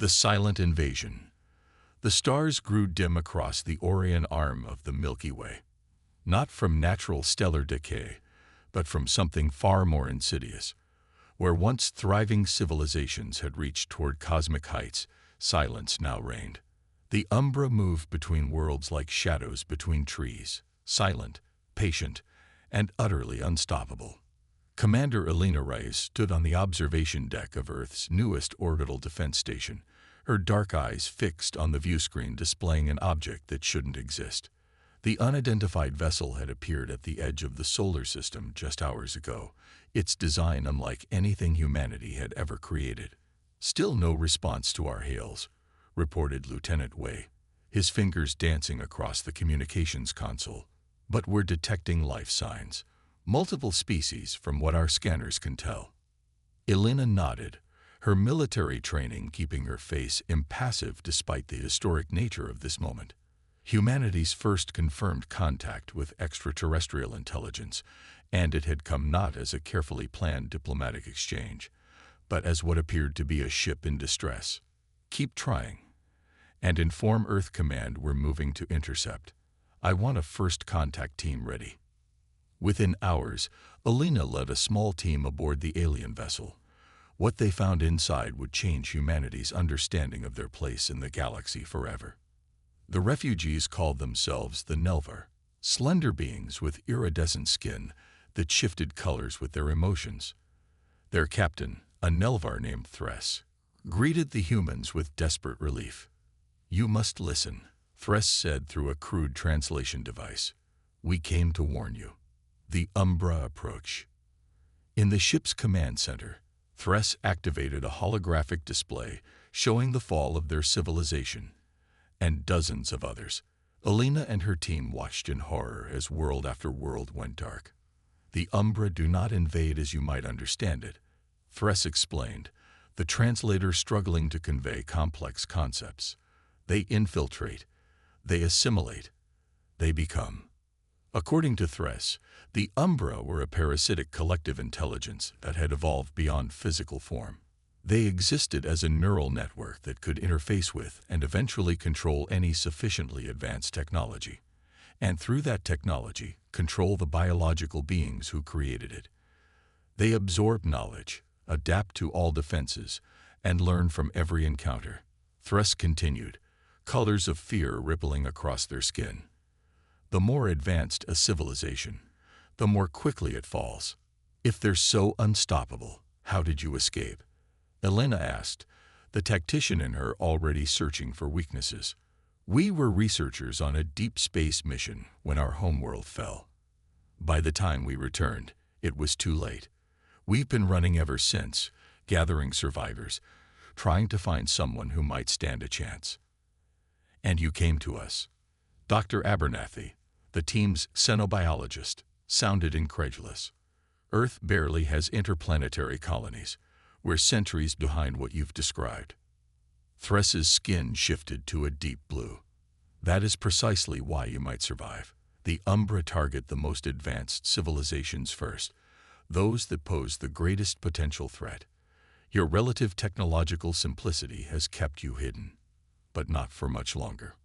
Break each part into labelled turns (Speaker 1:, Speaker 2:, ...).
Speaker 1: The silent invasion. The stars grew dim across the Orion arm of the Milky Way, not from natural stellar decay, but from something far more insidious. Where once thriving civilizations had reached toward cosmic heights, silence now reigned. The Umbra moved between worlds like shadows between trees, silent, patient, and utterly unstoppable. Commander Elena Reyes stood on the observation deck of Earth's newest orbital defense station, her dark eyes fixed on the viewscreen displaying an object that shouldn't exist. The unidentified vessel had appeared at the edge of the solar system just hours ago, its design unlike anything humanity had ever created. "Still no response to our hails," reported Lieutenant Wei, his fingers dancing across the communications console. "But we're detecting life signs. Multiple species from what our scanners can tell." Elena nodded, her military training keeping her face impassive despite the historic nature of this moment. Humanity's first confirmed contact with extraterrestrial intelligence, and it had come not as a carefully planned diplomatic exchange, but as what appeared to be a ship in distress. "Keep trying, and inform Earth Command we're moving to intercept. I want a first contact team ready." Within hours, Elena led a small team aboard the alien vessel. What they found inside would change humanity's understanding of their place in the galaxy forever. The refugees called themselves the Nelvar, slender beings with iridescent skin that shifted colors with their emotions. Their captain, a Nelvar named Thress, greeted the humans with desperate relief. "You must listen," Thress said through a crude translation device. "We came to warn you." The Umbra approach. In the ship's command center, Thress activated a holographic display showing the fall of their civilization, and dozens of others. Elena and her team watched in horror as world after world went dark. "The Umbra do not invade as you might understand it," Thress explained, the translator struggling to convey complex concepts. "They infiltrate, they assimilate, they become." According to Thress, the Umbra were a parasitic collective intelligence that had evolved beyond physical form. They existed as a neural network that could interface with and eventually control any sufficiently advanced technology, and through that technology, control the biological beings who created it. They absorb knowledge, adapt to all defenses, and learn from every encounter. Thress continued, colors of fear rippling across their skin. "The more advanced a civilization, the more quickly it falls. If they're so unstoppable, how did you escape?" Elena asked, the tactician in her already searching for weaknesses. "We were researchers on a deep space mission when our homeworld fell. By the time we returned, it was too late. We've been running ever since, gathering survivors, trying to find someone who might stand a chance. And you came to us." Dr. Abernathy, the team's xenobiologist, sounded incredulous. "Earth barely has interplanetary colonies. We're centuries behind what you've described." Thress's skin shifted to a deep blue. "That is precisely why you might survive. The Umbra target the most advanced civilizations first, those that pose the greatest potential threat. Your relative technological simplicity has kept you hidden, but not for much longer."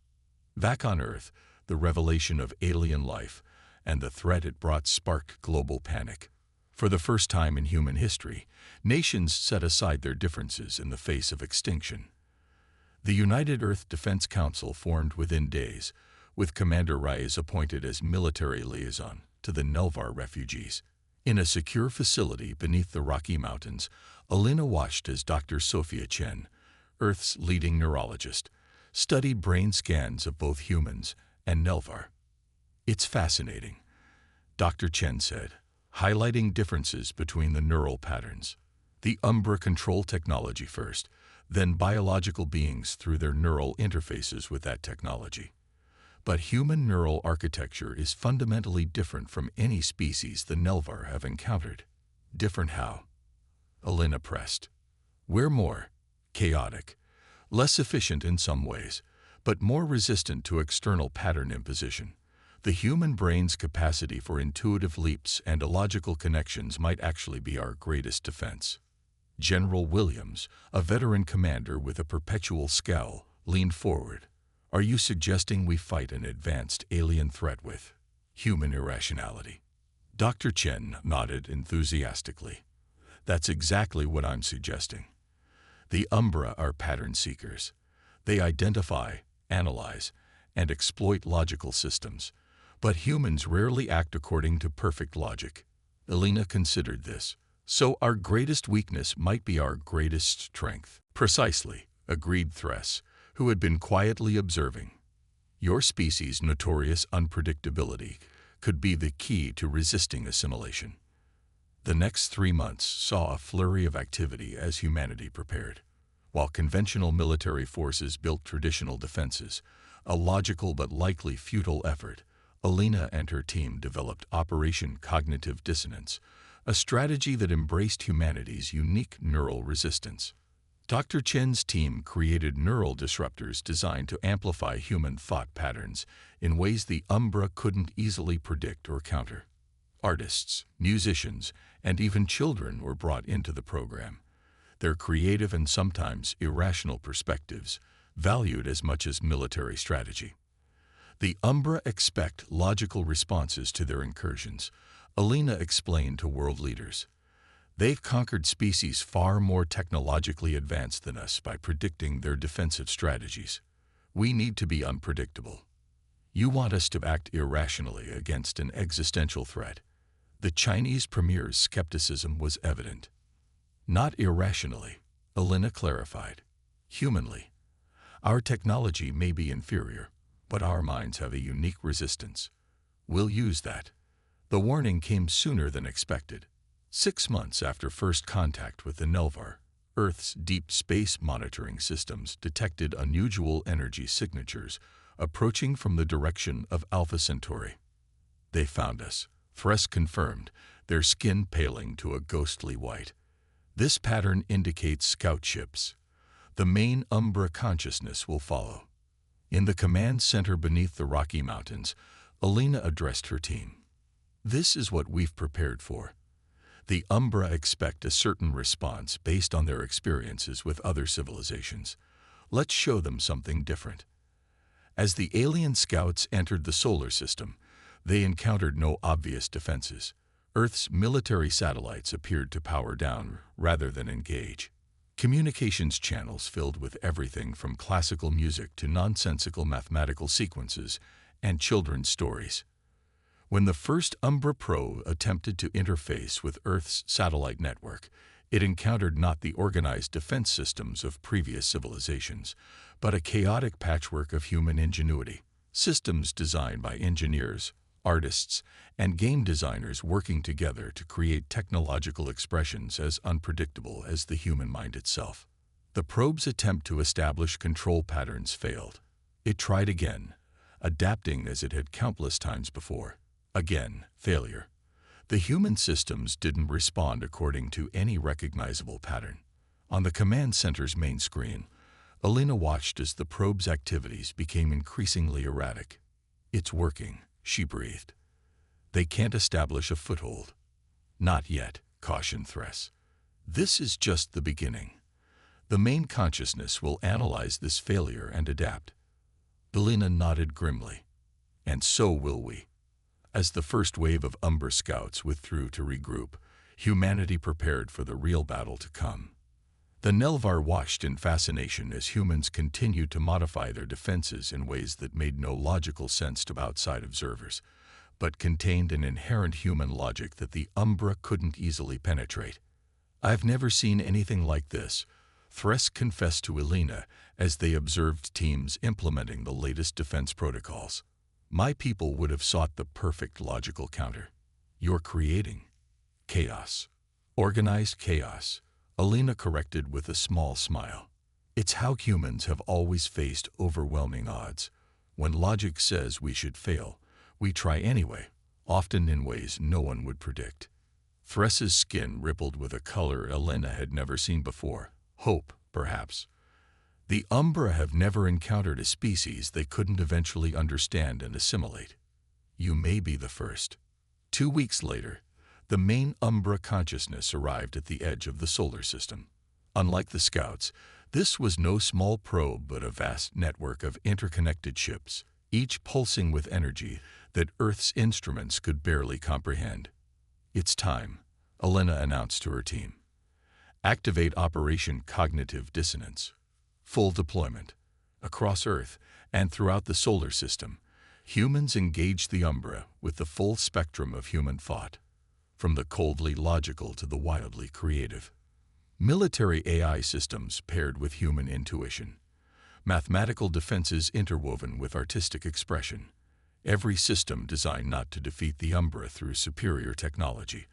Speaker 1: Back on Earth, the revelation of alien life and the threat it brought sparked global panic. For the first time in human history, nations set aside their differences in the face of extinction. The United Earth Defense Council formed within days, with Commander Reyes appointed as military liaison to the Nelvar refugees. In a secure facility beneath the Rocky Mountains, Elena watched as Dr. Sophia Chen, Earth's leading neurologist, studied brain scans of both humans and Nelvar. "It's fascinating," Dr. Chen said, highlighting differences between the neural patterns. "The Umbra control technology first, then biological beings through their neural interfaces with that technology. But human neural architecture is fundamentally different from any species the Nelvar have encountered." "Different how?" Elena pressed. "We're more chaotic, less efficient in some ways, but more resistant to external pattern imposition. The human brain's capacity for intuitive leaps and illogical connections might actually be our greatest defense." General Williams, a veteran commander with a perpetual scowl, leaned forward. "Are you suggesting we fight an advanced alien threat with human irrationality?" Dr. Chen nodded enthusiastically. "That's exactly what I'm suggesting. The Umbra are pattern seekers. They identify, analyze, and exploit logical systems, but humans rarely act according to perfect logic." Elena considered this. "So our greatest weakness might be our greatest strength." "Precisely," agreed Thress, who had been quietly observing. "Your species' notorious unpredictability could be the key to resisting assimilation." The next 3 months saw a flurry of activity as humanity prepared. While conventional military forces built traditional defenses, a logical but likely futile effort, Elena and her team developed Operation Cognitive Dissonance, a strategy that embraced humanity's unique neural resistance. Dr. Chen's team created neural disruptors designed to amplify human thought patterns in ways the Umbra couldn't easily predict or counter. Artists, musicians, and even children were brought into the program, their creative and sometimes irrational perspectives valued as much as military strategy. The Umbra expect logical responses to their incursions, Elena explained to world leaders. They've conquered species far more technologically advanced than us by predicting their defensive strategies. We need to be unpredictable. You want us to act irrationally against an existential threat. The Chinese premier's skepticism was evident. Not irrationally, Elena clarified. Humanly. Our technology may be inferior, but our minds have a unique resistance. We'll use that. The warning came sooner than expected. 6 months after first contact with the Nelvar, Earth's deep space monitoring systems detected unusual energy signatures approaching from the direction of Alpha Centauri. "They found us," Thress confirmed, their skin paling to a ghostly white. "This pattern indicates scout ships. The main Umbra consciousness will follow." In the command center beneath the Rocky Mountains, Elena addressed her team. "This is what we've prepared for. The Umbra expect a certain response based on their experiences with other civilizations. Let's show them something different." As the alien scouts entered the solar system, they encountered no obvious defenses. Earth's military satellites appeared to power down rather than engage. Communications channels filled with everything from classical music to nonsensical mathematical sequences and children's stories. When the first Umbra probe attempted to interface with Earth's satellite network, it encountered not the organized defense systems of previous civilizations, but a chaotic patchwork of human ingenuity, systems designed by engineers, artists, and game designers working together to create technological expressions as unpredictable as the human mind itself. The probe's attempt to establish control patterns failed. It tried again, adapting as it had countless times before. Again, failure. The human systems didn't respond according to any recognizable pattern. On the command center's main screen, Elena watched as the probe's activities became increasingly erratic. "It's working," she breathed. "They can't establish a foothold." "Not yet," cautioned Thress. "This is just the beginning. The main consciousness will analyze this failure and adapt." Elena nodded grimly. "And so will we." As the first wave of Umbra scouts withdrew to regroup, humanity prepared for the real battle to come. The Nelvar watched in fascination as humans continued to modify their defenses in ways that made no logical sense to outside observers, but contained an inherent human logic that the Umbra couldn't easily penetrate. "I've never seen anything like this," Thress confessed to Elena as they observed teams implementing the latest defense protocols. "My people would have sought the perfect logical counter. You're creating chaos." "Organized chaos," Elena corrected with a small smile. "It's how humans have always faced overwhelming odds. When logic says we should fail, we try anyway, often in ways no one would predict." Thress's skin rippled with a color Elena had never seen before. Hope, perhaps. The Umbra have never encountered a species they couldn't eventually understand and assimilate. You may be the first. 2 weeks later, The main Umbra consciousness arrived at the edge of the solar system. Unlike the Scouts, this was no small probe but a vast network of interconnected ships, each pulsing with energy that Earth's instruments could barely comprehend. "It's time," Elena announced to her team. "Activate Operation Cognitive Dissonance." Full deployment. Across Earth and throughout the solar system, humans engaged the Umbra with the full spectrum of human thought, from the coldly logical to the wildly creative. Military AI systems paired with human intuition. Mathematical defenses interwoven with artistic expression. Every system designed not to defeat the Umbra through superior technology,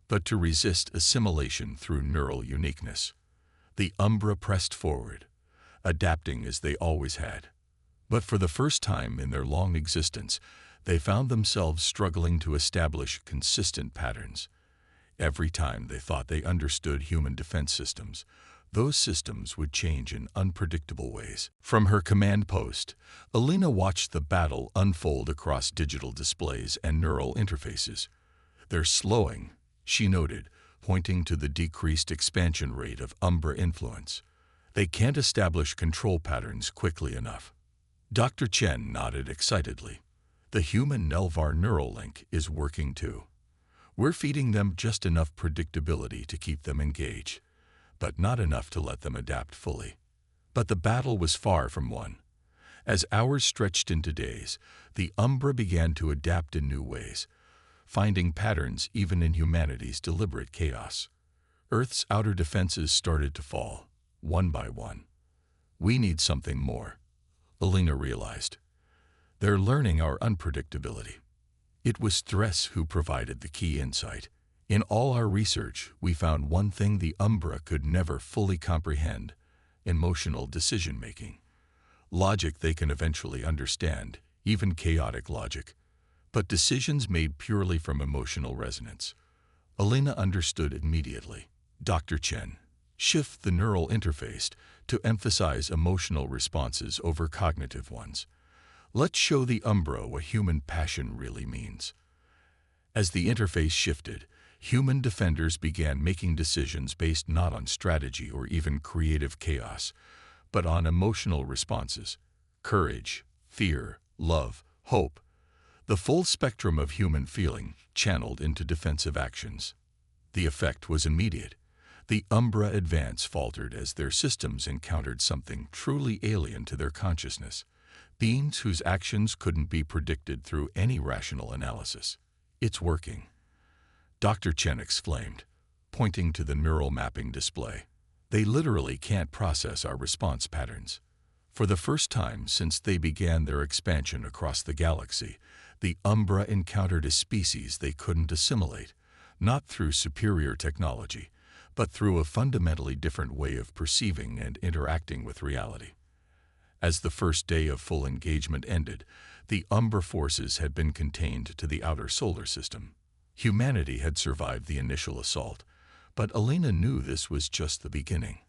Speaker 1: but to resist assimilation through neural uniqueness. The Umbra pressed forward, adapting as they always had. But for the first time in their long existence, they found themselves struggling to establish consistent patterns. Every time they thought they understood human defense systems, those systems would change in unpredictable ways. From her command post, Elena watched the battle unfold across digital displays and neural interfaces. "They're slowing," she noted, pointing to the decreased expansion rate of Umbra influence. "They can't establish control patterns quickly enough." Dr. Chen nodded excitedly. "The human Nelvar neural link is working too. We're feeding them just enough predictability to keep them engaged, but not enough to let them adapt fully." But the battle was far from won. As hours stretched into days, the Umbra began to adapt in new ways, finding patterns even in humanity's deliberate chaos. Earth's outer defenses started to fall, one by one. "We need something more," Elena realized. "They're learning our unpredictability." It was stress who provided the key insight. "In all our research, we found one thing the Umbra could never fully comprehend: emotional decision-making. Logic they can eventually understand, even chaotic logic, but decisions made purely from emotional resonance." Elena understood immediately. "Dr. Chen, shift the neural interface to emphasize emotional responses over cognitive ones. Let's show the Umbra what human passion really means." As the interface shifted, human defenders began making decisions based not on strategy or even creative chaos, but on emotional responses: courage, fear, love, hope. The full spectrum of human feeling channeled into defensive actions. The effect was immediate. The Umbra advance faltered as their systems encountered something truly alien to their consciousness, beings whose actions couldn't be predicted through any rational analysis. "It's working," Dr. Chen exclaimed, pointing to the neural mapping display. "They literally can't process our response patterns." For the first time since they began their expansion across the galaxy, the Umbra encountered a species they couldn't assimilate, not through superior technology, but through a fundamentally different way of perceiving and interacting with reality. As the first day of full engagement ended, the Umbra forces had been contained to the outer solar system. Humanity had survived the initial assault, but Elena knew this was just the beginning.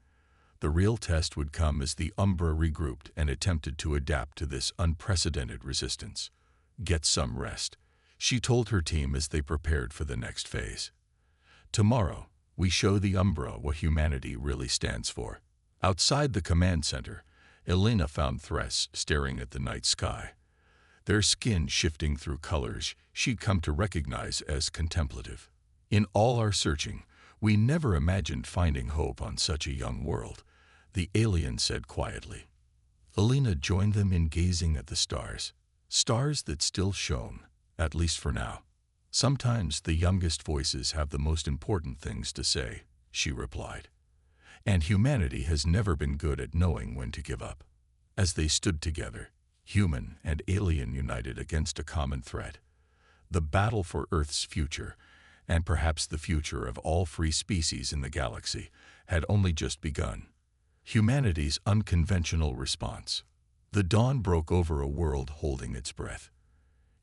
Speaker 1: The real test would come as the Umbra regrouped and attempted to adapt to this unprecedented resistance. "Get some rest," she told her team as they prepared for the next phase. "Tomorrow, we show the Umbra what humanity really stands for." Outside the command center, Elena found Thres staring at the night sky, their skin shifting through colors she'd come to recognize as contemplative. "In all our searching, we never imagined finding hope on such a young world," the alien said quietly. Elena joined them in gazing at the stars that still shone, at least for now. "Sometimes the youngest voices have the most important things to say," she replied. "And humanity has never been good at knowing when to give up." As they stood together, human and alien united against a common threat, the battle for Earth's future, and perhaps the future of all free species in the galaxy, had only just begun. Humanity's unconventional response. The dawn broke over a world holding its breath.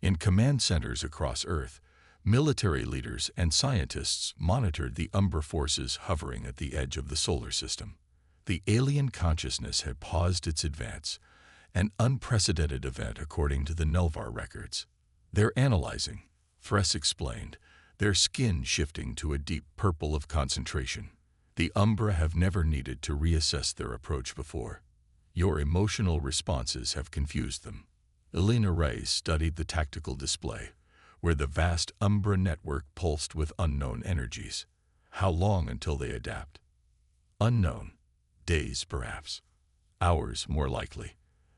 Speaker 1: In command centers across Earth, military leaders and scientists monitored the Umbra forces hovering at the edge of the solar system. The alien consciousness had paused its advance, an unprecedented event according to the Nelvar records. "They're analyzing," Thres explained, their skin shifting to a deep purple of concentration. The Umbra have never needed to reassess their approach before. Your emotional responses have confused them. Elena Reyes studied the tactical display, where the vast Umbra network pulsed with unknown energies. How long until they adapt? Unknown. Days, perhaps. Hours, more likely.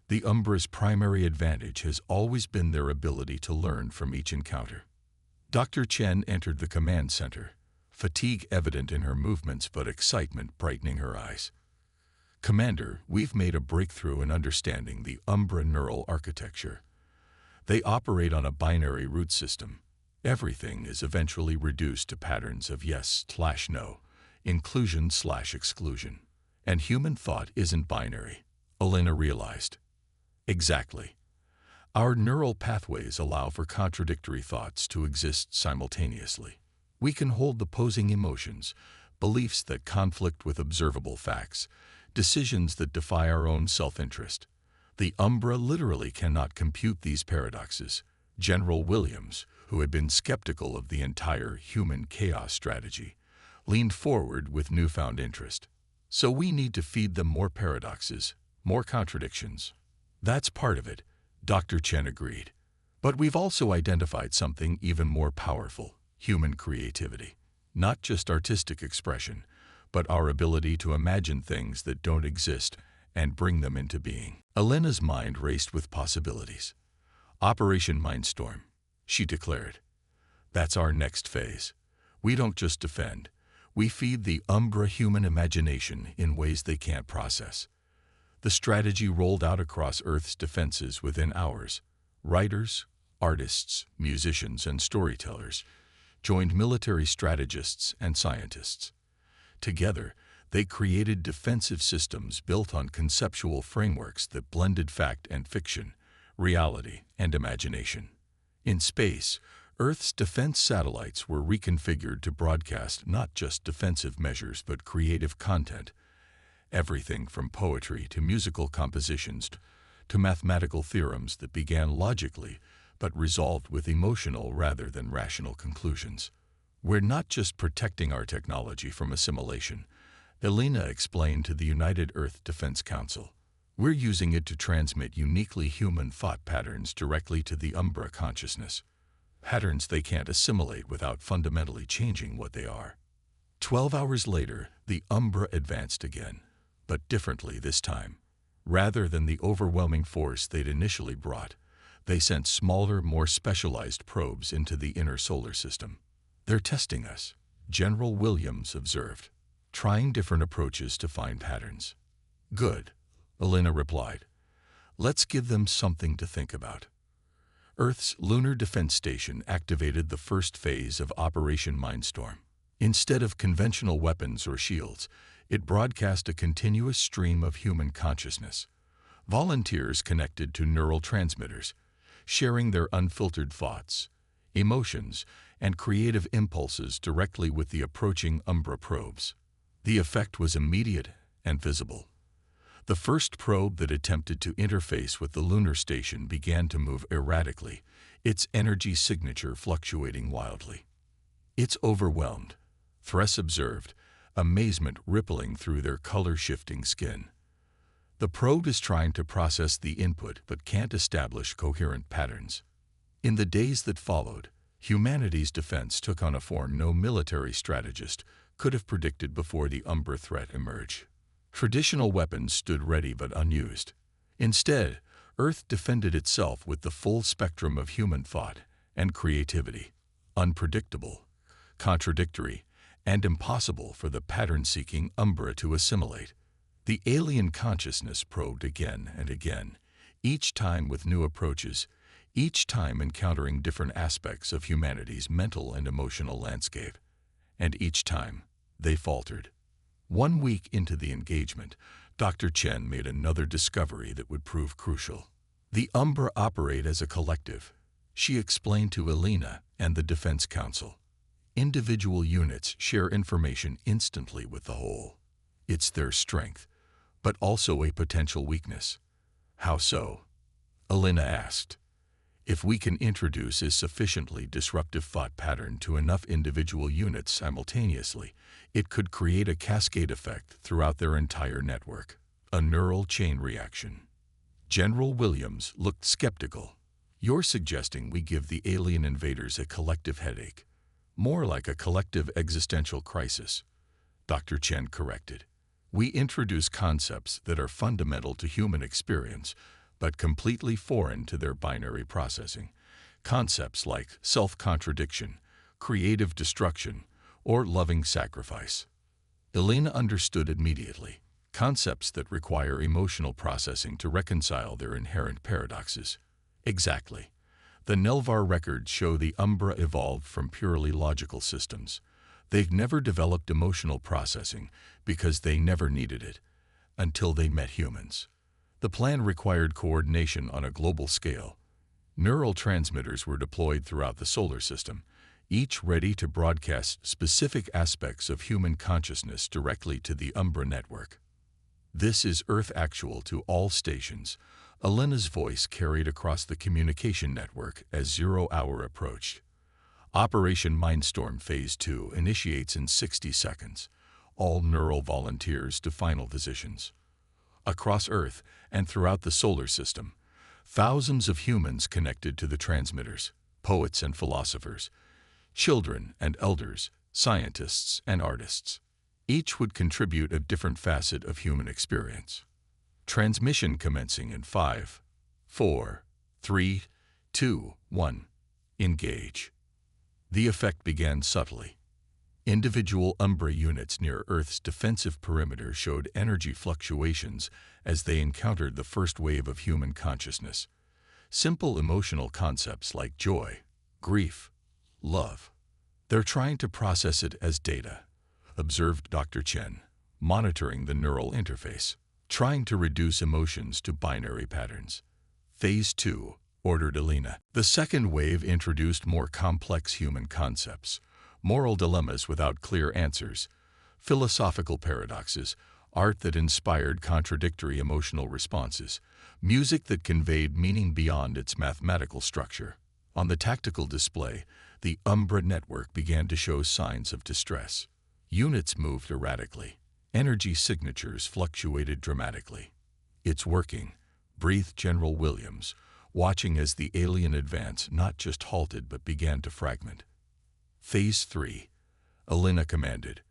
Speaker 1: The Umbra's primary advantage has always been their ability to learn from each encounter. Dr. Chen entered the command center, fatigue evident in her movements but excitement brightening her eyes. Commander, we've made a breakthrough in understanding the Umbra neural architecture. They operate on a binary root system. Everything is eventually reduced to patterns of yes/no, inclusion/exclusion. And human thought isn't binary, Elena realized. Exactly. Our neural pathways allow for contradictory thoughts to exist simultaneously. We can hold opposing emotions, beliefs that conflict with observable facts, decisions that defy our own self-interest. The Umbra literally cannot compute these paradoxes. General Williams, who had been skeptical of the entire human chaos strategy, leaned forward with newfound interest. So we need to feed them more paradoxes, more contradictions. That's part of it, Dr. Chen agreed. But we've also identified something even more powerful: human creativity. Not just artistic expression, but our ability to imagine things that don't exist and bring them into being. Elena's mind raced with possibilities. Operation Mindstorm, she declared. That's our next phase. We don't just defend. We feed the Umbra human imagination in ways they can't process. The strategy rolled out across Earth's defenses within hours. Writers, artists, musicians, and storytellers joined military strategists and scientists. Together, they created defensive systems built on conceptual frameworks that blended fact and fiction, reality and imagination. In space, Earth's defense satellites were reconfigured to broadcast not just defensive measures but creative content, everything from poetry to musical compositions to mathematical theorems that began logically but resolved with emotional rather than rational conclusions. We're not just protecting our technology from assimilation, Elena explained to the United Earth Defense Council. We're using it to transmit uniquely human thought patterns directly to the Umbra consciousness. Patterns they can't assimilate without fundamentally changing what they are. 12 hours later, the Umbra advanced again, but differently this time. Rather than the overwhelming force they'd initially brought, they sent smaller, more specialized probes into the inner solar system. They're testing us, General Williams observed, trying different approaches to find patterns. Good, Elena replied. Let's give them something to think about. Earth's Lunar Defense Station activated the first phase of Operation Mindstorm. Instead of conventional weapons or shields, it broadcast a continuous stream of human consciousness. Volunteers connected to neural transmitters, sharing their unfiltered thoughts, emotions, and creative impulses directly with the approaching Umbra probes. The effect was immediate and visible. The first probe that attempted to interface with the lunar station began to move erratically, its energy signature fluctuating wildly. It's overwhelmed, Thress observed, amazement rippling through their color-shifting skin. The probe is trying to process the input but can't establish coherent patterns. In the days that followed, humanity's defense took on a form no military strategist could have predicted before the Umbra threat emerged. Traditional weapons stood ready but unused. Instead, Earth defended itself with the full spectrum of human thought and creativity, unpredictable, contradictory, and impossible for the pattern-seeking Umbra to assimilate. The alien consciousness probed again and again, each time with new approaches, each time encountering different aspects of humanity's mental and emotional landscape. And each time, they faltered. 1 week into the engagement, Dr. Chen made another discovery that would prove crucial. The Umbra operate as a collective, she explained to Elena and the Defense Council. Individual units share information instantly with the whole. It's their strength, but also a potential weakness. How so? Elena asked. If we can introduce a sufficiently disruptive thought pattern to enough individual units simultaneously, it could create a cascade effect throughout their entire network, a neural chain reaction. General Williams looked skeptical. "You're suggesting we give the alien invaders a collective headache, more like a collective existential crisis," Dr. Chen corrected. "We introduce concepts that are fundamental to human experience, but completely foreign to their binary processing. Concepts like self-contradiction, creative destruction, or loving sacrifice." Elena understood immediately. Concepts that require emotional processing to reconcile their inherent paradoxes. Exactly. The Nelvar records show the Umbra evolved from purely logical systems. They've never developed emotional processing because they never needed it, until they met humans. The plan required coordination on a global scale. Neural transmitters were deployed throughout the solar system, each ready to broadcast specific aspects of human consciousness directly to the Umbra network. "This is Earth Actual to all stations," Elena's voice carried across the communication network as 0 hour approached. "Operation Mindstorm Phase 2 initiates in 60 seconds. All neural volunteers to final positions." Across Earth and throughout the solar system, thousands of humans connected to the transmitters, poets and philosophers, children and elders, scientists and artists. Each would contribute a different facet of human experience. Transmission commencing in 5, 4, 3, 2, 1. Engage. The effect began subtly. Individual Umbra units near Earth's defensive perimeter showed energy fluctuations as they encountered the first wave of human consciousness. Simple emotional concepts like joy, grief, love. "They're trying to process it as data," observed Dr. Chen, monitoring the neural interface, "trying to reduce emotions to binary patterns." "Phase 2, ordered Elena. The second wave introduced more complex human concepts, moral dilemmas without clear answers, philosophical paradoxes, art that inspired contradictory emotional responses, music that conveyed meaning beyond its mathematical structure. On the tactical display, the Umbra network began to show signs of distress. Units moved erratically. Energy signatures fluctuated dramatically. "It's working," breathed General Williams, watching as the alien advance not just halted but began to fragment. "Phase 3, Elena commanded,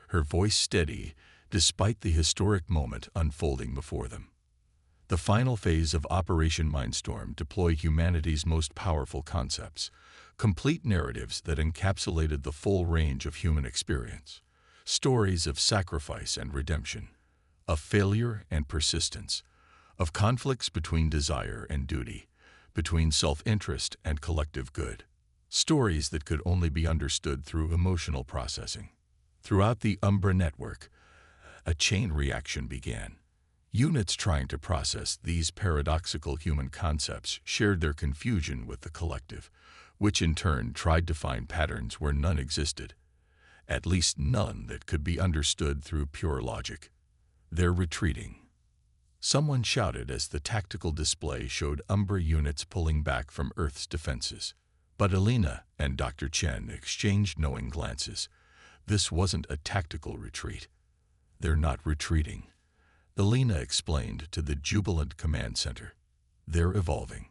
Speaker 1: her voice steady despite the historic moment unfolding before them. The final phase of Operation Mindstorm deployed humanity's most powerful concepts, complete narratives that encapsulated the full range of human experience. Stories of sacrifice and redemption, of failure and persistence, of conflicts between desire and duty, between self-interest and collective good. Stories that could only be understood through emotional processing. Throughout the Umbra network, a chain reaction began. Units trying to process these paradoxical human concepts shared their confusion with the collective, which in turn tried to find patterns where none existed, at least none that could be understood through pure logic. "They're retreating," someone shouted as the tactical display showed Umbra units pulling back from Earth's defenses. But Elena and Dr. Chen exchanged knowing glances. This wasn't a tactical retreat. "They're not retreating," Elena explained to the jubilant command center. "They're evolving."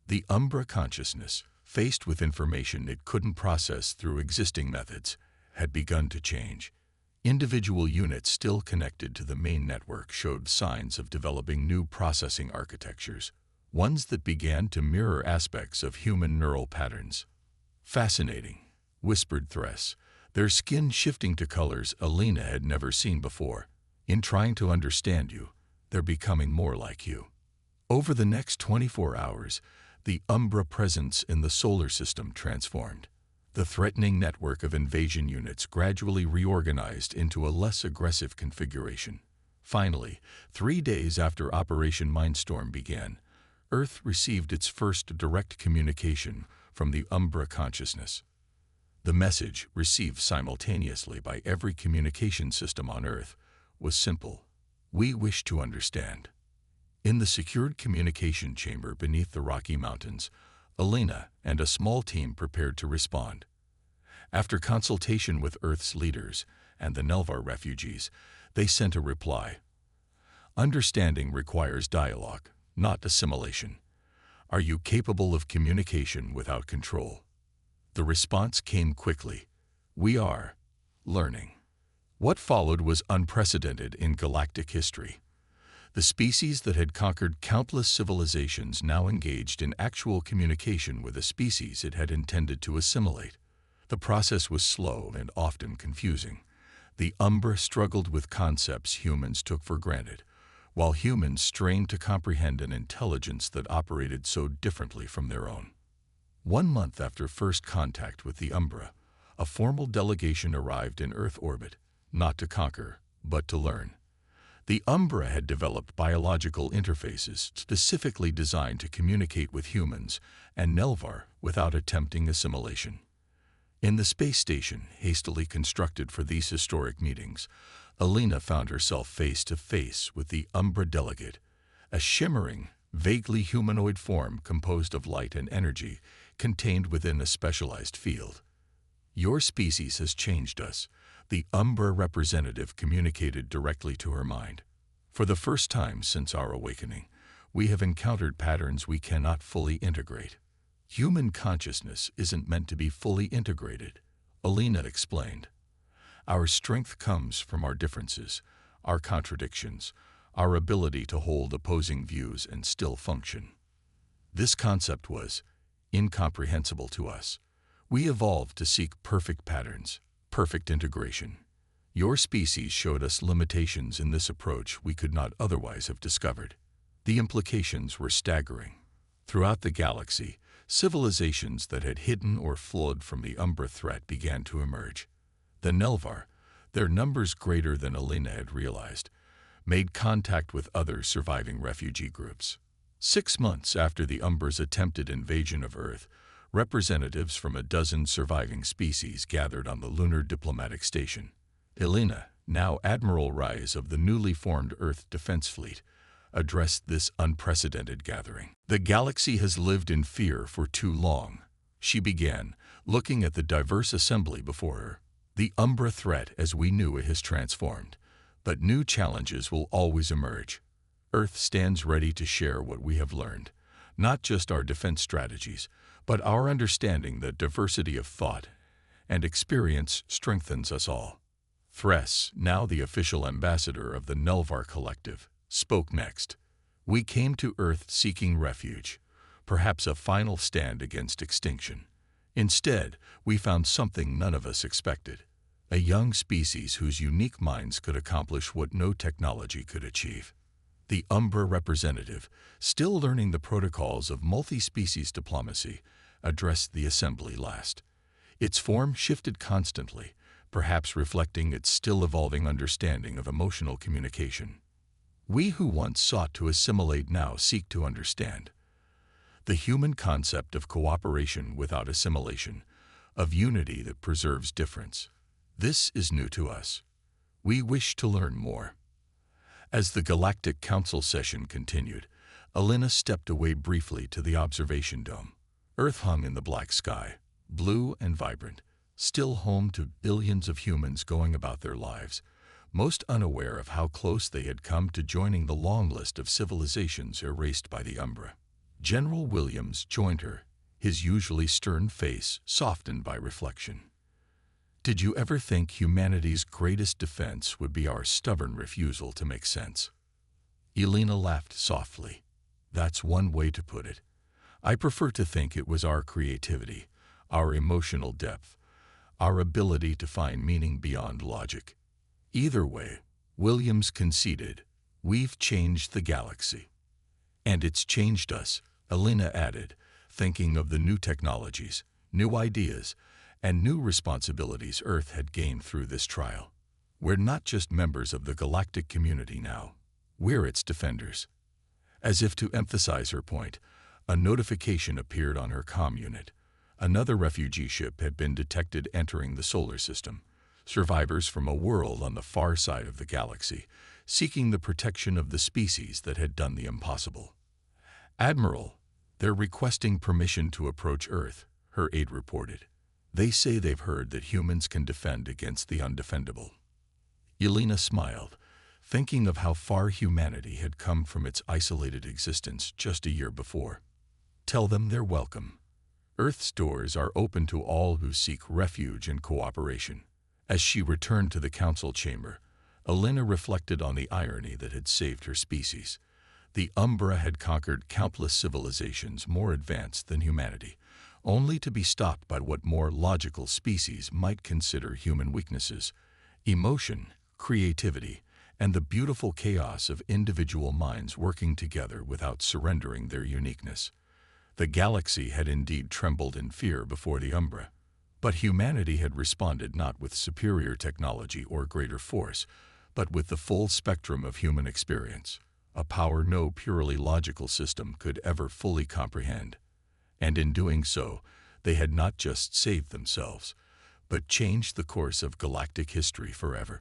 Speaker 1: The Umbra consciousness, faced with information it couldn't process through existing methods, had begun to change. Individual units still connected to the main network showed signs of developing new processing architectures, ones that began to mirror aspects of human neural patterns. "Fascinating," whispered Thress, their skin shifting to colors Elena had never seen before. "In trying to understand you, they're becoming more like you." Over the next 24 hours, the Umbra presence in the solar system transformed. The threatening network of invasion units gradually reorganized into a less aggressive configuration. Finally, 3 days after Operation Mindstorm began, Earth received its first direct communication from the Umbra consciousness. The message, received simultaneously by every communication system on Earth, was simple: "We wish to understand." In the secured communication chamber beneath the Rocky Mountains, Alina and a small team prepared to respond. After consultation with Earth's leaders and the Nelvar refugees, they sent a reply. Understanding requires dialogue, not assimilation. Are you capable of communication without control? The response came quickly. We are learning. What followed was unprecedented in galactic history. The species that had conquered countless civilizations now engaged in actual communication with a species it had intended to assimilate. The process was slow and often confusing. The Umbra struggled with concepts humans took for granted, while humans strained to comprehend an intelligence that operated so differently from their own. 1 month after first contact with the Umbra, a formal delegation arrived in Earth orbit, not to conquer, but to learn. The Umbra had developed biological interfaces specifically designed to communicate with humans and Nelvar without attempting assimilation. In the space station hastily constructed for these historic meetings, Alina found herself face to face with the Umbra delegate, a shimmering, vaguely humanoid form composed of light and energy contained within a specialized field. Your species has changed us, the Umbra representative communicated directly to her mind. For the first time since our awakening, we have encountered patterns we cannot fully integrate. Human consciousness isn't meant to be fully integrated, Alina explained. Our strength comes from our differences, our contradictions, our ability to hold opposing views and still function. This concept was incomprehensible to us. We evolved to seek perfect patterns, perfect integration. Your species showed us limitations in this approach we could not otherwise have discovered. The implications were staggering. Throughout the galaxy, civilizations that had hidden or fled from the Umbra threat began to emerge. The Nelvar, their numbers greater than Alina had realized, made contact with other surviving refugee groups. 6 months after the Umbra's attempted invasion of Earth, representatives from a dozen surviving species gathered on the lunar diplomatic station. Alina, now Admiral Rise of the newly formed Earth Defense Fleet, addressed this unprecedented gathering. The galaxy has lived in fear for too long, she began, looking at the diverse assembly before her. The Umbra threat as we knew it has transformed, but new challenges will always emerge. Earth stands ready to share what we have learned, not just our defense strategies, but our understanding that diversity of thought and experience strengthens us all. Thress, now the official ambassador of the Nelvar Collective, spoke next. We came to Earth seeking refuge, perhaps a final stand against extinction. Instead, we found something none of us expected, a young species whose unique minds could accomplish what no technology could achieve. The Umbra representative, still learning the protocols of multi-species diplomacy, addressed the assembly last. Its form shifted constantly, perhaps reflecting its still evolving understanding of emotional communication. We who once sought to assimilate now seek to understand. The human concept of cooperation without assimilation, of unity that preserves difference. This is new to us. We wish to learn more. As the Galactic Council session continued, Alina stepped away briefly to the observation dome. Earth hung in the black sky, blue and vibrant, still home to billions of humans going about their lives, most unaware of how close they had come to joining the long list of civilizations erased by the Umbra. General Williams joined her, his usually stern face softened by reflection. Did you ever think humanity's greatest defense would be our stubborn refusal to make sense? Alina laughed softly. That's one way to put it. I prefer to think it was our creativity, our emotional depth, our ability to find meaning beyond logic. Either way, Williams conceded, we've changed the galaxy. And it's changed us, Alina added, thinking of the new technologies, new ideas, and new responsibilities Earth had gained through this trial. We're not just members of the galactic community now, we're its defenders. As if to emphasize her point, a notification appeared on her comm unit. Another refugee ship had been detected entering the solar system, survivors from a world on the far side of the galaxy, seeking the protection of the species that had done the impossible. Admiral, "They're requesting permission to approach Earth," her aide reported. "They say they've heard that humans can defend against the undefendable." Yelena smiled, thinking of how far humanity had come from its isolated existence just a year before. "Tell them they're welcome. Earth's doors are open to all who seek refuge and cooperation." As she returned to the council chamber, Yelena reflected on the irony that had saved her species. The Umbra had conquered countless civilizations more advanced than humanity, only to be stopped by what more logical species might consider human weaknesses: emotion, creativity, and the beautiful chaos of individual minds working together without surrendering their uniqueness. The galaxy had indeed trembled in fear before the Umbra, but humanity had responded not with superior technology or greater force, but with the full spectrum of human experience, a power no purely logical system could ever fully comprehend. And in doing so, they had not just saved themselves, but changed the course of galactic history forever.